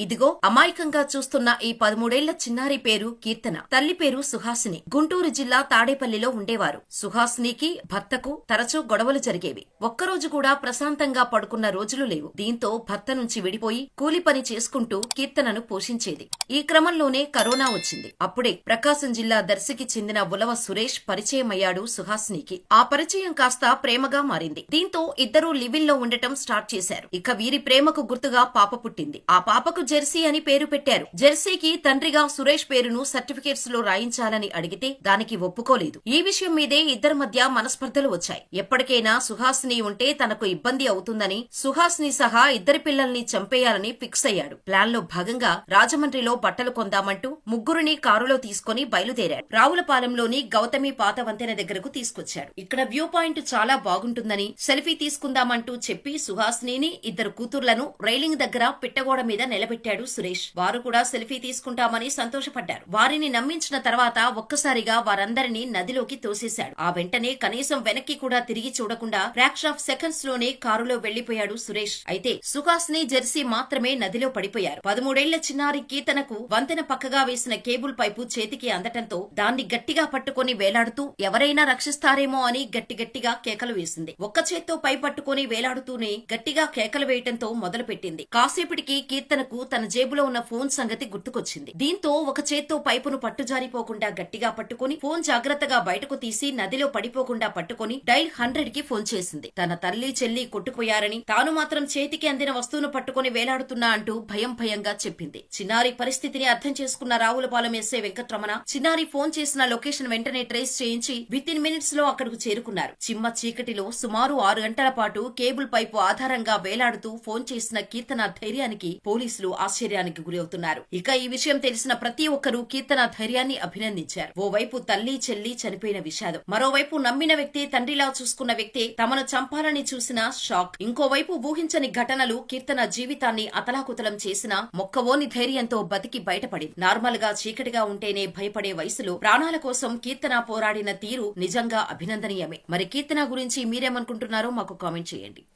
ఇదిగో అమాయకంగా చూస్తున్న ఈ 13 చిన్నారి పేరు కీర్తన. తల్లి పేరు సుహాసిని. గుంటూరు జిల్లా తాడేపల్లిలో ఉండేవారు. సుహాసినికి భర్తకు తరచూ గొడవలు జరిగేవి. ఒక్కరోజు కూడా ప్రశాంతంగా పడుకున్న రోజులు లేవు. దీంతో భర్త నుంచి విడిపోయి కూలి పని చేసుకుంటూ కీర్తనను పోషించేది. ఈ క్రమంలోనే కరోనా వచ్చింది. అప్పుడే ప్రకాశం జిల్లా దర్శికి చెందిన ఉలవ సురేష్ పరిచయమయ్యాడు సుహాసినికి. ఆ పరిచయం కాస్త ప్రేమగా మారింది. దీంతో ఇద్దరూ లివిన్ లో ఉండటం స్టార్ట్ చేశారు. ఇక వీరి ప్రేమకు గుర్తుగా పాప పుట్టింది. ఆ పాపకు జెర్సీ అని పేరు పెట్టారు. జెర్సీకి తండ్రిగా సురేష్ పేరును సర్టిఫికేట్స్ లో రాయించాలని అడిగితే దానికి ఒప్పుకోలేదు. ఈ విషయం మీదే ఇద్దరి మధ్య మనస్పర్ధలు వచ్చాయి. ఎప్పటికైనా సుహాసిని ఉంటే తనకు ఇబ్బంది అవుతుందని సుహాసిని సహా ఇద్దరి పిల్లల్ని చంపేయాలని ఫిక్స్ అయ్యాడు. ప్లాన్ లో భాగంగా రాజమండ్రిలో బట్టలు కొందామంటూ ముగ్గురిని కారులో తీసుకుని బయలుదేరాడు. రావులపాలెంలోని గౌతమి పాత వంతెన దగ్గరకు తీసుకొచ్చాడు. ఇక్కడ వ్యూ పాయింట్ చాలా బాగుంటుందని సెల్ఫీ తీసుకుందామంటూ చెప్పి సుహాసిని ఇద్దరు కూతుర్లను రైలింగ్ దగ్గర పిట్టగోడ మీద నిలబెట్టాడు సురేష్. వారు కూడా సెల్ఫీ తీసుకుంటామని సంతోషపడ్డారు. వారిని నమ్మించిన తర్వాత ఒక్కసారిగా వారందరినీ నదిలోకి తోసేశాడు. ఆ వెంటనే కనీసం వెనక్కి కూడా తిరిగి చూడకుండా ఫ్రాక్షన్ ఆఫ్ సెకండ్స్ లోనే కారులో వెళ్లిపోయాడు సురేష్. అయితే సుహాసిని జెర్సీ మాత్రమే నదిలో పడిపోయారు. 13 చిన్నారి కీర్తనకు వంతెన పక్కగా వేసిన కేబుల్ పైపు చేతికి అందటంతో దాన్ని గట్టిగా పట్టుకుని వేలాడుతూ ఎవరైనా రక్షిస్తారేమో అని గట్టిగా కేకలు వేసింది. ఒక్క చేత్తో పై పట్టుకుని వేలాడుతూనే గట్టిగా కేకలు వేయటంతో మొదలుపెట్టింది. కాసేపటికి కీర్తనకు తన జేబులో ఉన్న ఫోన్ సంగతి గుర్తుకొచ్చింది. దీంతో ఒక చేత్తో పైపును పట్టుజారిపోకుండా గట్టిగా పట్టుకుని ఫోన్ జాగ్రత్తగా బయటకు తీసి నదిలో పడిపోకుండా పట్టుకుని డైల్ 100 కి ఫోన్ చేసింది. తన తల్లి చెల్లి కొట్టుకుపోయారని తాను మాత్రం చేతికి అందిన వస్తువును పట్టుకుని వేలాడుతున్నా అంటూ భయంగా చెప్పింది. చిన్నారి పరిస్థితిని అర్థం చేసుకున్న రావులపాలెం ఎస్ఐ వెంకట్రమణ చిన్నారి ఫోన్ చేసిన లొకేషన్ వెంటనే ట్రేస్ చేయించి వితిన్ మినిట్స్ లో అక్కడకు చేరుకున్నారు. చిమ్మ చీకటిలో సుమారు 6 గంటల పాటు కేబుల్ పైపు ఆధారంగా వేలాడుతూ ఫోన్ చేసిన కీర్తన ధైర్యానికి పోలీసులు ఆశ్చర్యానికి గురవుతున్నారు. ఇక ఈ విషయం తెలిసిన ప్రతి ఒక్కరూ కీర్తన ధైర్యాన్ని అభినందించారు. ఓవైపు తల్లి చెల్లి చనిపోయిన విషాదం, మరోవైపు నమ్మిన వ్యక్తి తండ్రిలా చూసుకున్న వ్యక్తి తమను చంపాలని చూసిన షాక్, ఇంకోవైపు ఊహించని ఘటనలు కీర్తన జీవితాన్ని అతలాకుతలం చేసిన మొక్కవోని ధైర్యంతో బతికి బయటపడింది. నార్మల్ గా చీకటిగా ఉంటేనే భయపడే వయసులో ప్రాణాల కోసం కీర్తన పోరాడిన తీరు నిజంగా అభినందనీయమే. మరి కీర్తన గురించి మీరేమనుకుంటున్నారో మాకు కామెంట్ చేయండి.